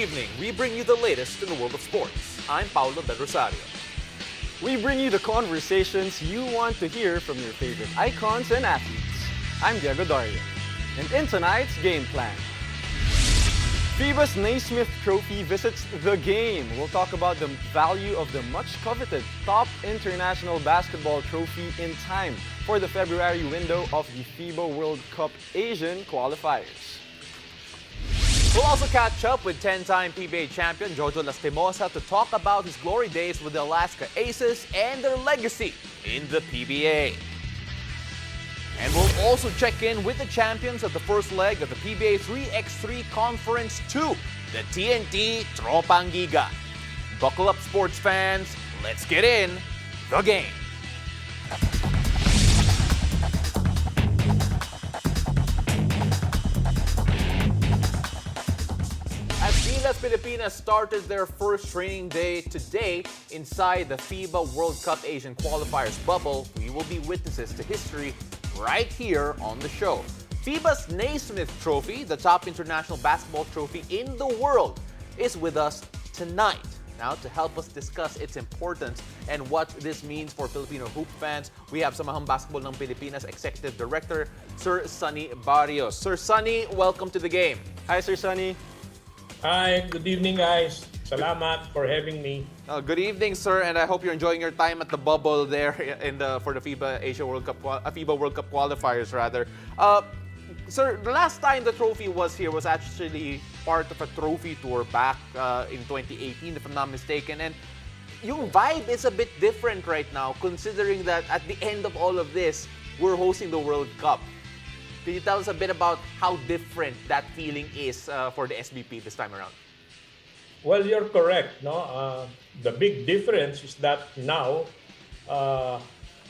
evening, we bring you the latest in the world of sports. I'm Paulo Del Rosario. We bring you the conversations you want to hear from your favorite icons and athletes. I'm Diego Dario. And in tonight's game plan, FIBA's Naismith Trophy visits the game. We'll talk about the value of the much-coveted top international basketball trophy in time for the February window of the FIBA World Cup Asian qualifiers. We'll also catch up with 10-time PBA champion Jojo Lastimosa to talk about his glory days with the Alaska Aces and their legacy in the PBA. And we'll also check in with the champions of the first leg of the PBA 3x3 Conference 2, the TNT Tropang Giga. Buckle up, sports fans. Let's get in the game. As Gilas Pilipinas started their first training day today inside the FIBA World Cup Asian Qualifiers bubble, we will be witnesses to history right here on the show. FIBA's Naismith Trophy, the top international basketball trophy in the world, is with us tonight. Now, to help us discuss its importance and what this means for Filipino hoop fans, we have Samahang Basketball ng Pilipinas Executive Director, Sir Sonny Barrios. Sir Sonny, welcome to the game. Hi, Sir Sonny. Hi, good evening, guys. Salamat for having me. Good evening, sir, and I hope you're enjoying your time at the bubble there for the FIBA World Cup qualifiers, rather. Sir, the last time the trophy was here was actually part of a trophy tour back in 2018, if I'm not mistaken. And yung vibe is a bit different right now, considering that at the end of all of this, we're hosting the World Cup. Can you tell us a bit about how different that feeling is for the SBP this time around? Well, you're correct. No, the big difference is that now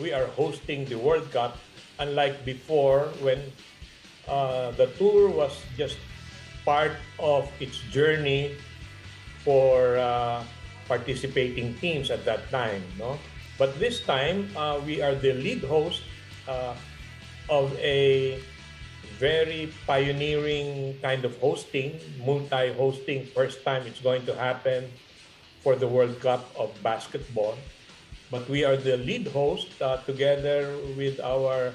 we are hosting the World Cup, unlike before when the tour was just part of its journey for participating teams at that time. No, but this time we are the lead host of a very pioneering kind of hosting, multi-hosting. First time it's going to happen for the World Cup of basketball. But we are the lead host together with our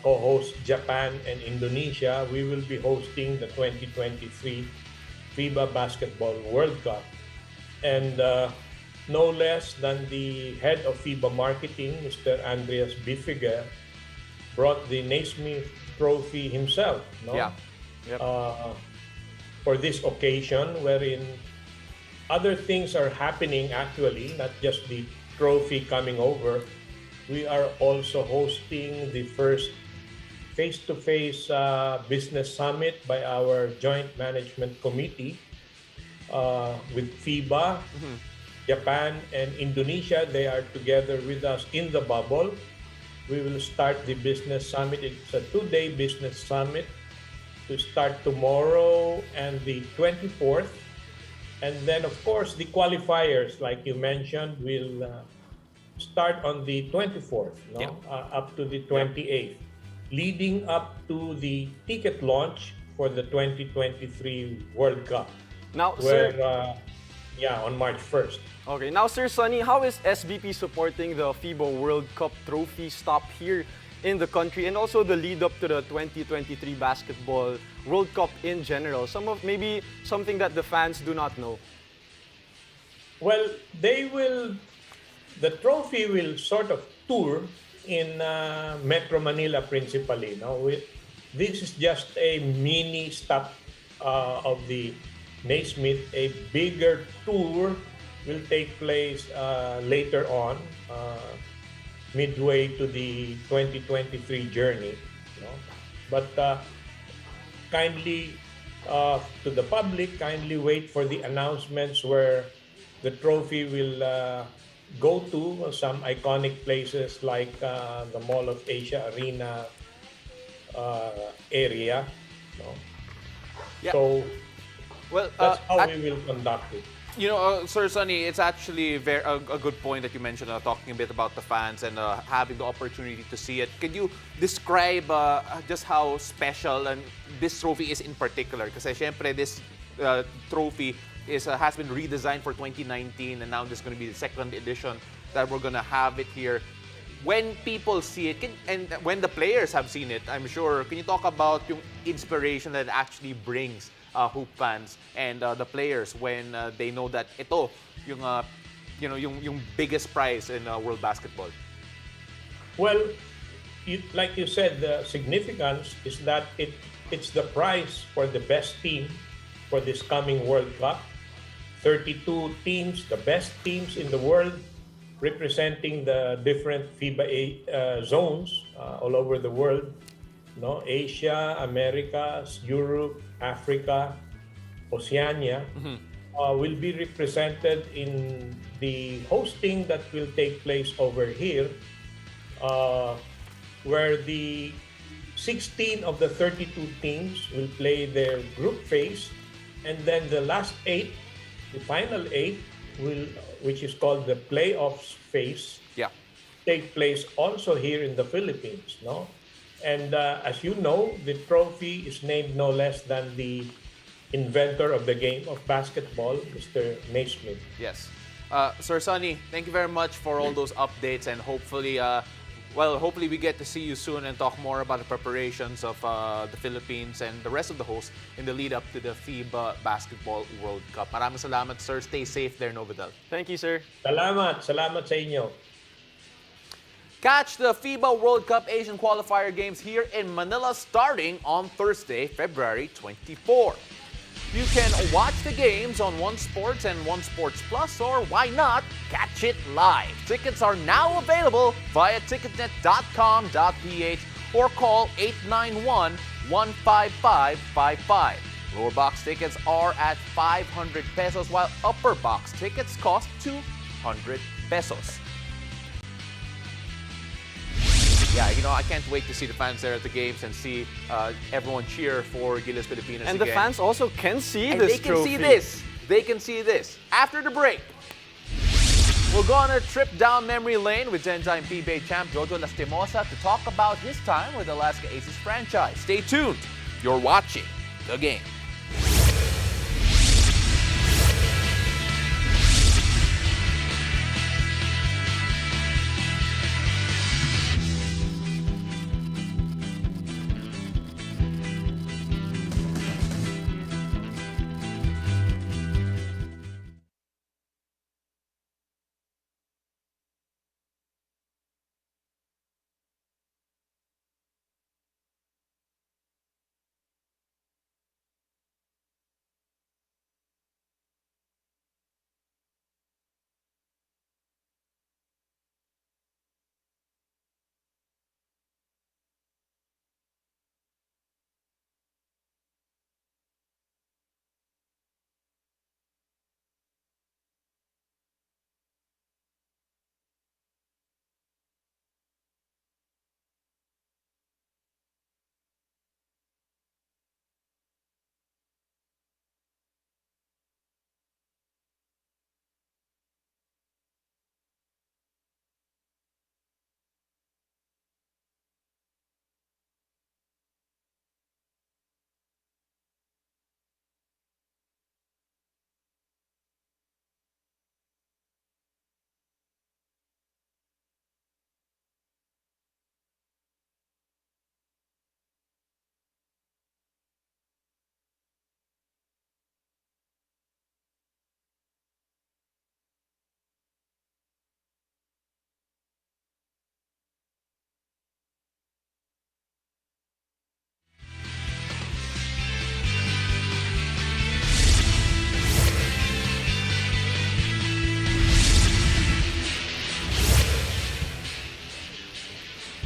co-hosts Japan and Indonesia. We will be hosting the 2023 FIBA Basketball World Cup. And no less than the head of FIBA Marketing, Mr. Andreas Bifiger, brought the Naismith Trophy himself, no? Yeah. Yep. For this occasion, wherein other things are happening actually, not just the trophy coming over. We are also hosting the first face-to-face business summit by our joint management committee with FIBA, Japan, and Indonesia. They are together with us in the bubble. We will start the business summit. It's a 2-day business summit to start tomorrow and the 24th. And then, of course, the qualifiers, like you mentioned, will start on the 24th, no? Yep. Up to the 28th, leading up to the ticket launch for the 2023 World Cup. Now, where, sir, on March 1st. Okay, now, Sir Sonny, how is SBP supporting the FIBA World Cup trophy stop here in the country and also the lead up to the 2023 Basketball World Cup in general? Maybe something that the fans do not know. Well, the trophy will sort of tour in Metro Manila principally. No? This is just a mini stop of the Naismith. A bigger tour will take place later on, midway to the 2023 journey. You know? But kindly, to the public, kindly wait for the announcements where the trophy will go to some iconic places like the Mall of Asia Arena area. You know? Yeah. So Well, that's how we will conduct it. You know, Sir Sonny, it's actually a good point that you mentioned, talking a bit about the fans and having the opportunity to see it. Can you describe just how special and this trophy is in particular? Kasi syempre, this trophy has been redesigned for 2019, and now this is going to be the second edition that we're going to have it here. When people see it, and when the players have seen it, I'm sure, can you talk about yung inspiration that it actually brings hoop fans and the players when they know that ito yung yung biggest prize in world basketball? Well, like you said, the significance is that it's the prize for the best team for this coming World Cup. 32 teams, the best teams in the world, representing the different FIBA zones all over the world. No? Asia, Americas, Europe, Africa, Oceania will be represented in the hosting that will take place over here, where the 16 of the 32 teams will play their group phase, and then the last 8, the final 8, which is called the playoffs phase, take place also here in the Philippines. No? And as you know, the trophy is named no less than the inventor of the game of basketball, Mr. Naismith. Yes. Sir Sonny, thank you very much for all those updates, and hopefully, hopefully we get to see you soon and talk more about the preparations of the Philippines and the rest of the hosts in the lead up to the FIBA Basketball World Cup. Maraming salamat, sir. Stay safe there, Novedal. Thank you, sir. Salamat sa inyo. Catch the FIBA World Cup Asian Qualifier Games here in Manila starting on Thursday, February 24. You can watch the games on One Sports and One Sports Plus, or why not catch it live? Tickets are now available via ticketnet.com.ph or call 891-15555. Lower box tickets are at 500 pesos, while upper box tickets cost 200 pesos. Yeah, I can't wait to see the fans there at the games and see everyone cheer for Gilas Pilipinas and again. The fans also can see and this they can trophy. see this. They can see this. After the break, we'll go on a trip down memory lane with 10-time FIBA champ Jojo Lastimosa to talk about his time with the Alaska Aces franchise. Stay tuned. You're watching The Game.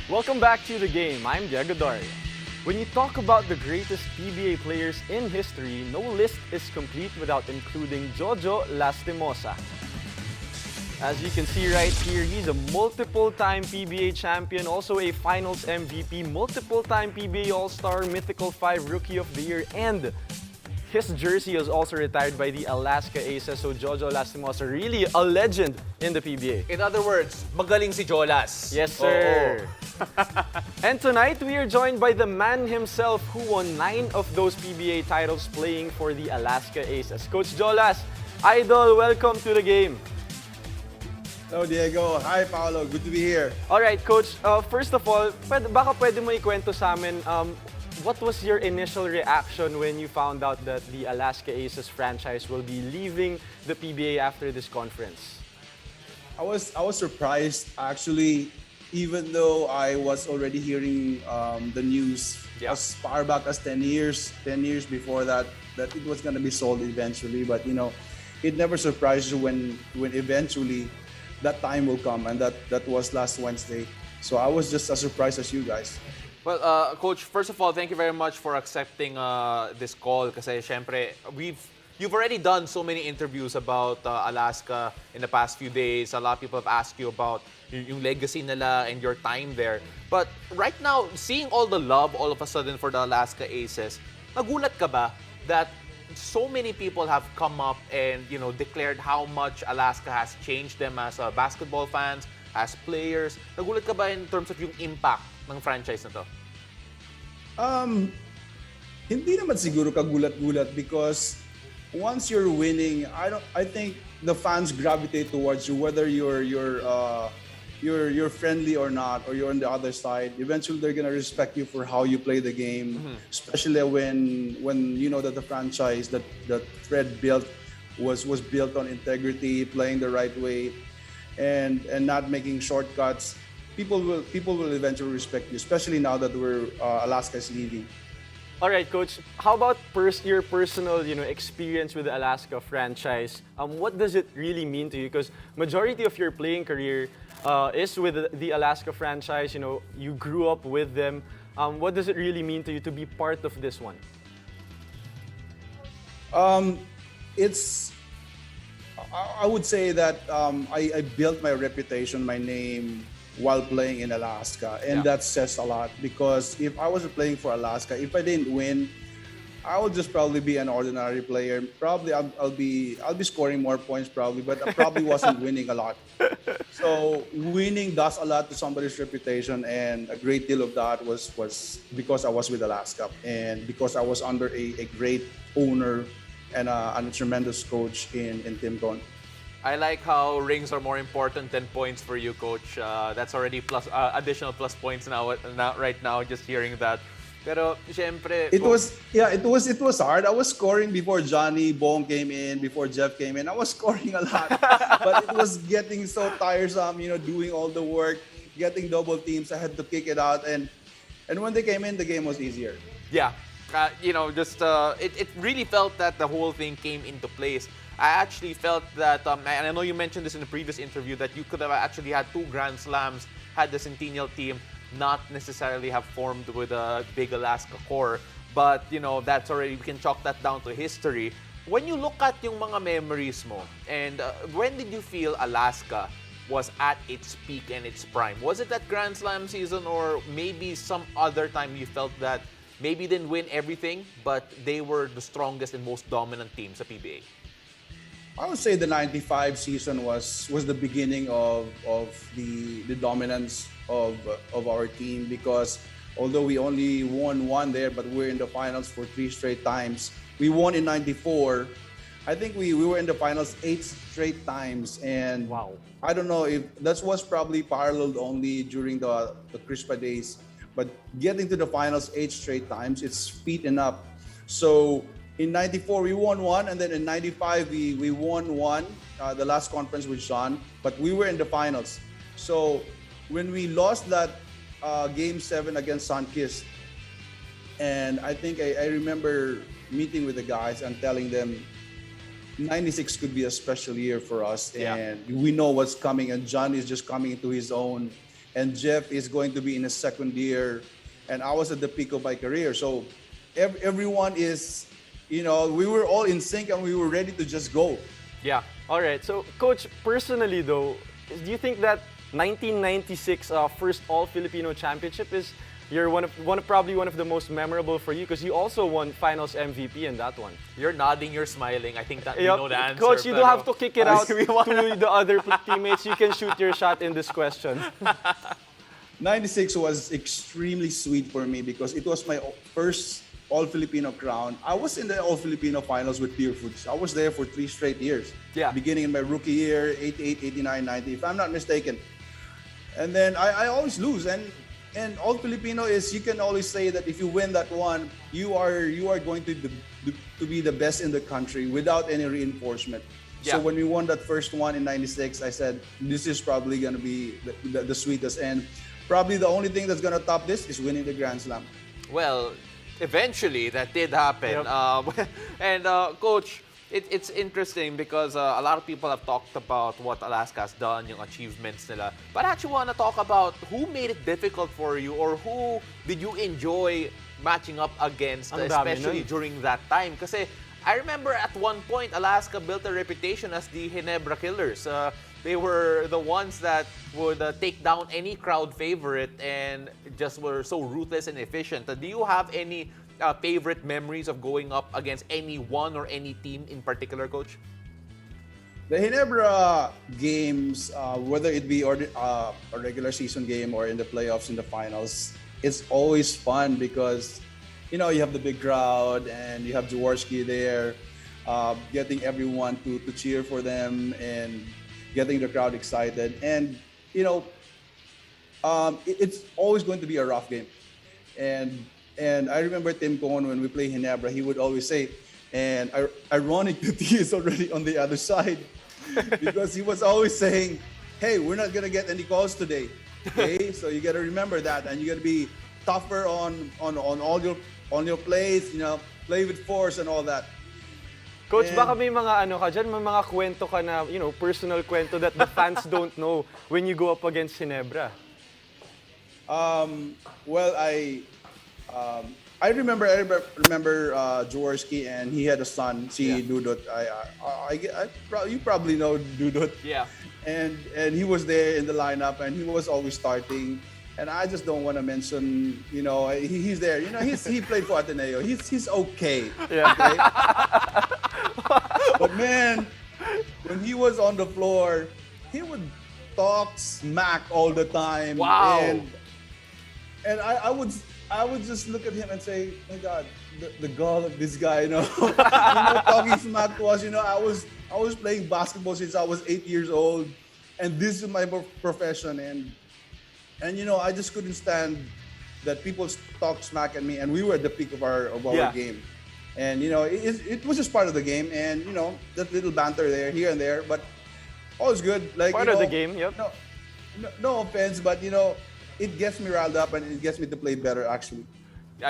Welcome back to The Game. I'm Diego Daria. When you talk about the greatest PBA players in history, no list is complete without including Jojo Lastimosa. As you can see right here, he's a multiple-time PBA champion, also a Finals MVP, multiple-time PBA All-Star, Mythical 5 Rookie of the Year, and his jersey was also retired by the Alaska Aces, so Jojo Lastimosa, really a legend in the PBA. In other words, magaling si Jolas. Yes, sir. And tonight, we are joined by the man himself who won 9 of those PBA titles playing for the Alaska Aces. Coach Jolas, Idol, welcome to the game. Hello, Diego. Hi, Paolo. Good to be here. All right, Coach. First of all, baka pwede mo ikwento sa amin, what was your initial reaction when you found out that the Alaska Aces franchise will be leaving the PBA after this conference? I was surprised, actually, even though I was already hearing the news as far back as 10 years before that it was going to be sold eventually. But, you know, it never surprised you when eventually that time will come, and that was last Wednesday. So I was just as surprised as you guys. Well, Coach, first of all, thank you very much for accepting this call kasi syempre, you've already done so many interviews about Alaska in the past few days. A lot of people have asked you about yung legacy nila and your time there. But right now, seeing all the love all of a sudden for the Alaska Aces, nagulat ka ba that so many people have come up and, you know, declared how much Alaska has changed them as basketball fans, as players? Nagulat ka ba in terms of yung impact ng franchise na to? Hindi naman siguro kagulat-gulat, because once you're winning, I think the fans gravitate towards you, whether you're friendly or not, or you're on the other side. Eventually, they're gonna respect you for how you play the game, especially when you know that the franchise that Fred built was built on integrity, playing the right way, and not making shortcuts. People will eventually respect you, especially now that Alaska is leaving. All right, Coach. How about your personal, experience with the Alaska franchise? What does it really mean to you? Because majority of your playing career is with the Alaska franchise. You grew up with them. What does it really mean to you to be part of this one? I would say that I built my reputation, my name, while playing in Alaska, and that says a lot, because if I was playing for Alaska, if I didn't win, I would just probably be an ordinary player. Probably I'll be scoring more points probably, but I probably wasn't winning a lot. So winning does a lot to somebody's reputation, and a great deal of that was because I was with Alaska, and because I was under a great owner and a tremendous coach in Tim Con. I like how rings are more important than points for you, Coach. That's already plus additional plus points right now, just hearing that. Pero, syempre... It was hard. I was scoring before Johnny Bong came in, before Jeff came in. I was scoring a lot. But it was getting so tiresome, doing all the work, getting double teams. I had to kick it out. And when they came in, the game was easier. Yeah. It really felt that the whole thing came into place. I actually felt that, and I know you mentioned this in the previous interview, that you could have actually had 2 Grand Slams had the Centennial team not necessarily have formed with a big Alaska core. But, that's already, we can chalk that down to history. When you look at yung mga memories mo, and when did you feel Alaska was at its peak and its prime? Was it that Grand Slam season, or maybe some other time you felt that maybe didn't win everything, but they were the strongest and most dominant team sa PBA? I would say the 95 season was the beginning of the dominance of our team, because although we only won 1 there, but we're in the finals for 3 straight times. We won in 94. I think we were in the finals 8 straight times, and wow. I don't know if that was probably paralleled only during the Crispa days, but getting to the finals 8 straight times, it's feat enough. So in 94, we won 1, and then in 95, we won 1, the last conference with Sean, but we were in the finals. So when we lost that Game 7 against Sunkist, and I think I remember meeting with the guys and telling them 96 could be a special year for us, and we know what's coming, and John is just coming into his own, and Jeff is going to be in his 2nd year, and I was at the peak of my career. So everyone is... we were all in sync, and we were ready to just go. Yeah. All right. So, Coach, personally though, do you think that 1996 first All-Filipino Championship is you're probably one of the most memorable for you because you also won Finals MVP in that one. You're nodding, you're smiling. I think that we know the answer. Coach, you don't have to kick it out We to the other teammates. You can shoot your shot in this question. 96 was extremely sweet for me because it was my first All-Filipino crown. I was in the All-Filipino finals with Pure Foods. I was there for 3 straight years. Yeah. Beginning in my rookie year, 88, 89, 90, if I'm not mistaken. And then I always lose. And All-Filipino is, you can always say that if you win that one, you are going to be the best in the country without any reinforcement. Yeah. So when we won that first one in 96, I said, this is probably going to be the sweetest. And probably the only thing that's going to top this is winning the Grand Slam. Well, eventually that did happen. Yep. And Coach, it's interesting because a lot of people have talked about what Alaska has done, yung achievements nila. But I actually want to talk about who made it difficult for you or who did you enjoy matching up against, Ang dami especially nun. during that time. Kasi I remember at one point, Alaska built a reputation as the Ginebra Killers. They were the ones that would take down any crowd favorite and just were so ruthless and efficient. Do you have any favorite memories of going up against anyone or any team in particular, Coach? The Ginebra games, whether it be a regular season game or in the playoffs, in the finals, it's always fun because, you know, you have the big crowd and you have Jaworski there, getting everyone to cheer for them and getting the crowd excited. And, you know, it's always going to be a rough game. And I remember Tim Cohn, when we play Ginebra, he would always say, and ironic that he is already on the other side, because he was always saying, hey, we're not going to get any calls today. Okay, so you got to remember that, and you got to be tougher on all your plays, you know, play with force and all that. Coach, And- baka may mga ano ka dyan, may mga kwento ka na, you know, personal kwento that the fans don't know when you go up against Ginebra. Well, I remember Jaworski, and he had a son, si Dudot. You probably know Dudot. Yeah. And he was there in the lineup, and he was always starting. And I just don't want to mention, you know, he's there. You know, he played for Ateneo. He's okay. Yeah. Okay? But man, when he was on the floor, he would talk smack all the time. Wow. And I would just look at him and say, my God, the gall of this guy, you know, you know, talking smack to us. You know, I was playing basketball since I was 8 years old, and this is my profession. And you know, I just couldn't stand that people talk smack at me, and we were at the peak of our game. And you know, it was just part of the game, and you know, that little banter there, here and there, but all is good. Like, Part you of know, the game, yep. No offense, but you know, it gets me riled up and it gets me to play better actually,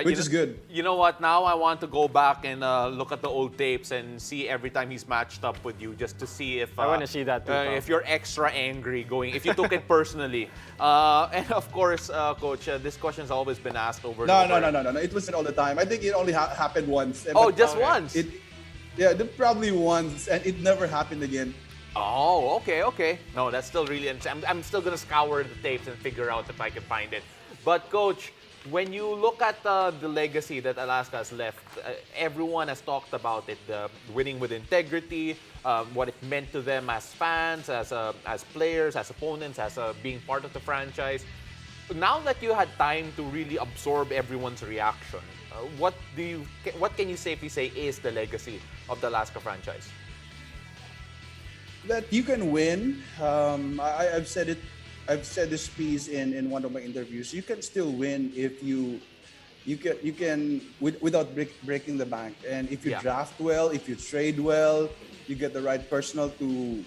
which is good. You know what? Now I want to go back and look at the old tapes and see every time he's matched up with you, just to see if I wanna see that too, pal. if you're extra angry if you took it personally. And of course, Coach, this question's always been asked over. No. and over. It wasn't all the time. I think it only happened once. Oh, But just once. Probably once, and it never happened again. Oh, okay. No, that's still really interesting. I'm still gonna scour the tapes and figure out if I can find it. But Coach, when you look at the legacy that Alaska has left, everyone has talked about it, the winning with integrity, what it meant to them as fans, as players, as opponents, as being part of the franchise. Now that you had time to really absorb everyone's reaction, what can you safely say is the legacy of the Alaska franchise? That you can win. I've said it. I've said this piece in one of my interviews. You can still win if you can without breaking the bank. And if you draft well, if you trade well, you get the right personnel to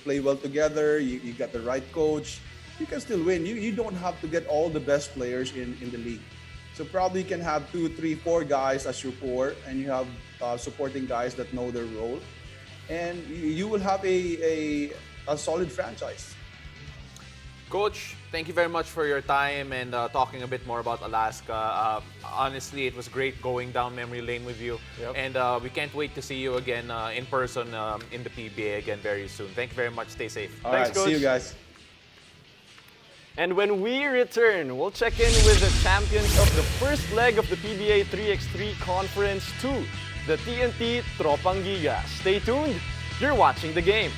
play well together. You got the right coach. You can still win. You don't have to get all the best players in the league. So probably you can have 2, 3, 4 guys as your core, and you have supporting guys that know their role. And you will have a solid franchise. Coach, thank you very much for your time and talking a bit more about Alaska. Honestly, it was great going down memory lane with you. Yep. And we can't wait to see you again in person in the PBA again very soon. Thank you very much. Stay safe. All Thanks, right, Coach. see you guys. And when we return, we'll check in with the champions of the first leg of the PBA 3x3 Conference 2, the TNT Tropang Giga. Stay tuned, you're watching the game.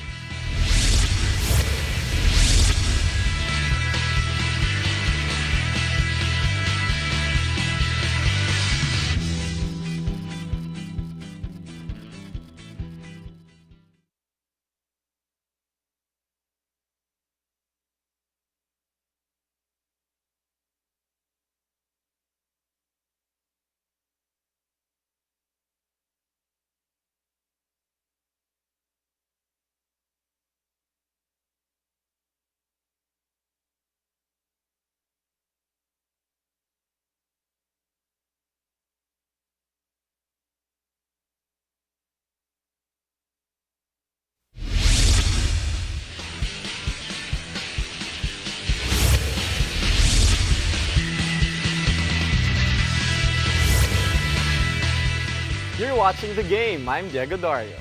You're watching the game. I'm Diego Dario.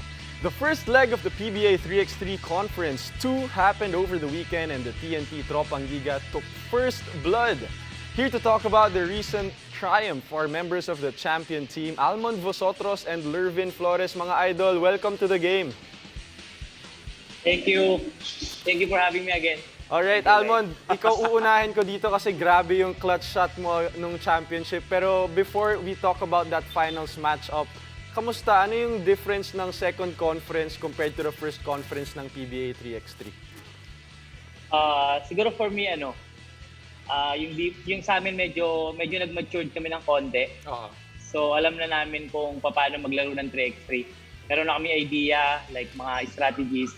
The first leg of the PBA 3x3 Conference 2 happened over the weekend and the TNT Tropang Giga took first blood. Here to talk about the recent triumph are members of the champion team, Almond Vosotros and Lervin Flores. Mga idol, welcome to the game. Thank you. Thank you for having me again. Alright, Almond, ikaw uunahin ko dito kasi grabe yung clutch shot mo nung championship. Pero before we talk about that finals matchup, kamusta? Ano yung difference ng second conference compared to the first conference ng PBA 3x3? Siguro for me, yung sa amin medyo nag-matured kami ng konti. So alam na namin kung paano maglaro ng 3x3. Meron na kami idea, like mga strategies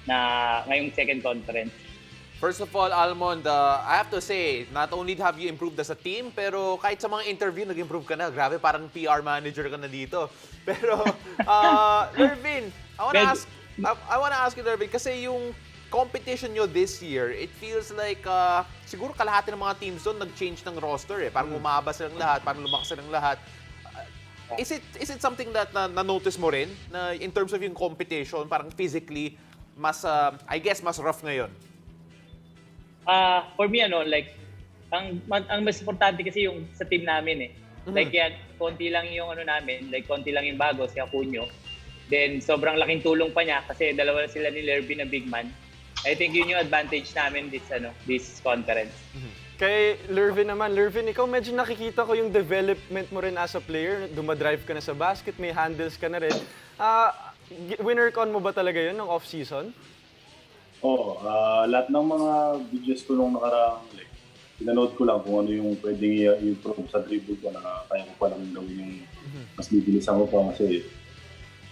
na ngayong second conference. First of all, Almond, I have to say, not only have you improved as a team, pero kahit sa mga interview, nag-improve ka na. Grabe, parang PR manager ka na dito. Pero, Lervin, I wanna ask you, Lervin, kasi yung competition nyo this year, it feels like, siguro kalahati ng mga teams doon nag-change ng roster eh. Parang umaba silang lahat, parang lumakas silang lahat. Is it something that na-notice mo rin, na in terms of yung competition, parang physically, mas, I guess, mas rough ngayon? For me, ang mas importante kasi yung sa team namin eh. Like yan, konti lang yung namin, like konti lang yung bago, si Acunio. Then sobrang laking tulong pa niya kasi dalawa sila ni Lervin na big man. I think yun yung advantage namin this conference. Kay Lervin naman, Lervin, ikaw medyo nakikita ko yung development mo rin as a player. Dumadrive ka na sa basket, may handles ka na rin. Winner con mo ba talaga yun ng off-season? Oo, lahat ng mga videos ko nung nakaraang pinanood ko lang kung ano yung pwedeng i-improve sa dribble ko na kaya ko pa lang gawin yung mas bibilisan ko pa kasi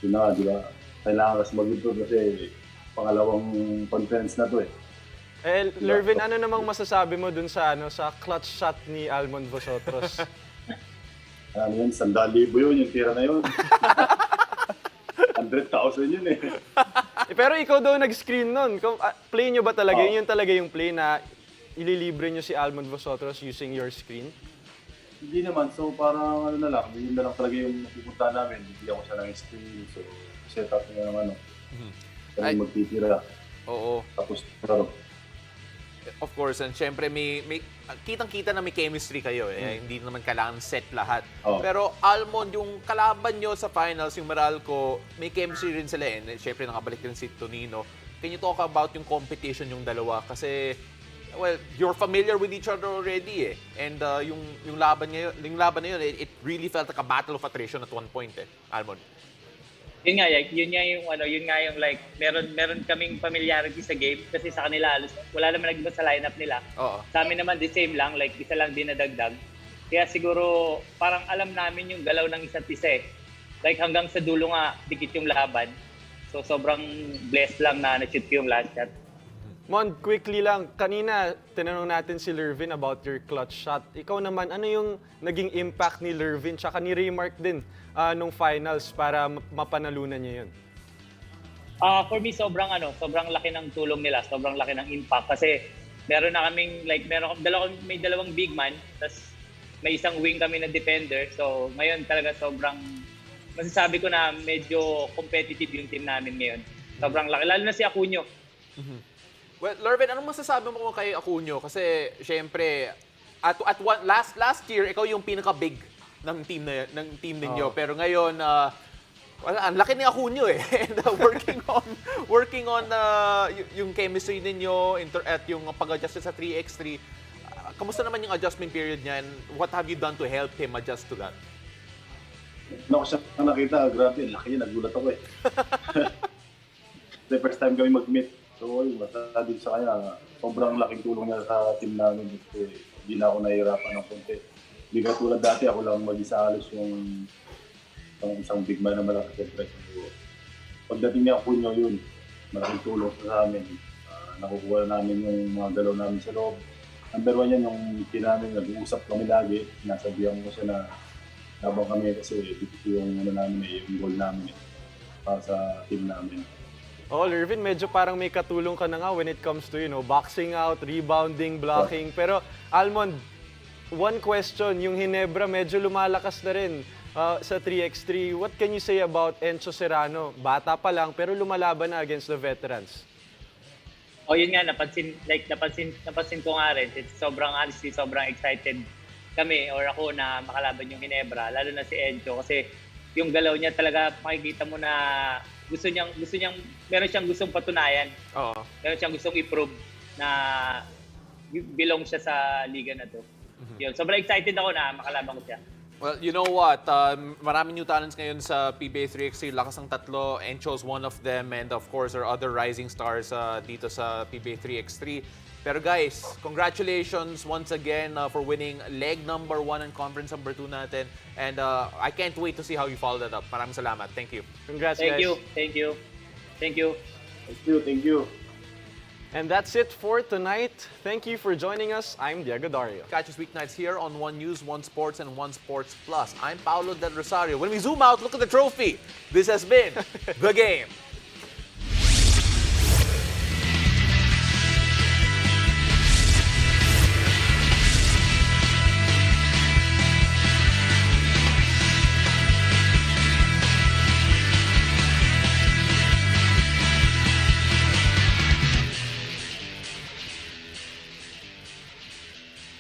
yun na, di ba? Kailangan kasi mag-improve kasi pangalawang conference na to eh. Lervin, ano namang masasabi mo dun sa sa clutch shot ni Almond Vosotros? Ano yun, 100,000 yun, yung tira na yun. 100,000 yun eh. Pero ikaw daw nag-screen nun. Play nyo ba talaga? Yun talaga yung play na ililibre nyo si Almond Vosotros using your screen? Hindi naman. So parang ano na lang, yun na lang talaga yung pupunta namin. Bibigyan ko siya ng screen. So set up niya ng kami magtitira. Oo. Tapos laro. Of course, and syempre kitang-kita na may chemistry kayo. Hindi naman kailangan set lahat. Pero Almond, yung kalaban nyo sa finals, yung Meralco, may chemistry rin sila. And syempre nakabalik rin si Tonino. Can you talk about yung competition yung dalawa? Kasi, well, you're familiar with each other already eh. And yung laban na yun, it really felt like a battle of attrition at one point eh. Almond. Yun nga yung like meron kaming familiarity sa game kasi sa kanila wala naman nag-iba sa lineup nila. Sa amin naman the same lang, like isa lang din nadagdag. Kaya siguro parang alam namin yung galaw ng isa't isa eh. Like hanggang sa dulo nga dikit yung laban. So sobrang blessed lang na na-shoot yung last shot. Mon, quickly lang, kanina tinanong natin si Lervin about your clutch shot. Ikaw naman, ano yung naging impact ni Lervin tsaka ni Remark din nung finals para mapanalunan niya yun? For me, sobrang laki ng tulong nila, sobrang laki ng impact kasi meron na kaming, like, may dalawang big man, tapos may isang wing kami na defender. So ngayon talaga sobrang, masasabi ko na medyo competitive yung team namin ngayon. Sobrang laki, lalo na si Acunio. Well, Lervin, anong masasabi mo kay Acunio? Kasi, syempre, last year, ikaw yung pinaka-big ng team ninyo. Pero ngayon, ang laki ni Acunio eh. And working on yung chemistry ninyo at yung pag-adjust sa 3x3. Kamusta naman yung adjustment period niya and what have you done to help him adjust to that? Nako siya nakita, grabe, laki niya, nagulat ako eh. The first time kami mag-meet. So, masasabi sa kanya, sobrang laking tulong niya sa team namin kasi hindi na ako nahihirapan ng konti. Hindi ka tulad dati, ako lang mag-isa halos yung isang big man na malaki sa press. So, pagdating niya ako nyo yun, malaking tulong sa amin. Nakukuha namin yung mga galaw namin sa loob. Number one yan, yung namin, nag-uusap kami lagi. Nasabihan ko siya na habang kami kasi dito yung yung goal namin para sa team namin. Oh, Lervin, medyo parang may katulong ka na nga when it comes to, boxing out, rebounding, blocking. Pero, Almond, one question, yung Ginebra medyo lumalakas na rin sa 3x3. What can you say about Enzo Serrano? Bata pa lang, pero lumalaban na against the veterans. Oh, yun nga, napansin ko nga rin. Honestly, sobrang excited kami or ako na makalaban yung Ginebra, lalo na si Enzo kasi yung galaw niya talaga makikita mo na gusto niyang meron siyang gustong patunayan. Oo. Meron siyang gustong i-prove na belong siya sa liga na to. Yun, sobrang excited ako na makalaban ko siya. Well, you know what? Maraming new talents ngayon sa PBA 3x3. Lakas ng tatlo. Encho's one of them. And of course, there are other rising stars dito sa PBA 3x3. Pero guys, congratulations once again for winning leg number 1 and conference number 2 natin. And I can't wait to see how you follow that up. Maraming salamat. Thank you. Congrats, guys. Thank you. Thank you. And that's it for tonight. Thank you for joining us. I'm Diego Dario. Catch us weeknights here on One News, One Sports, and One Sports Plus. I'm Paolo Del Rosario. When we zoom out, look at the trophy. This has been The Game.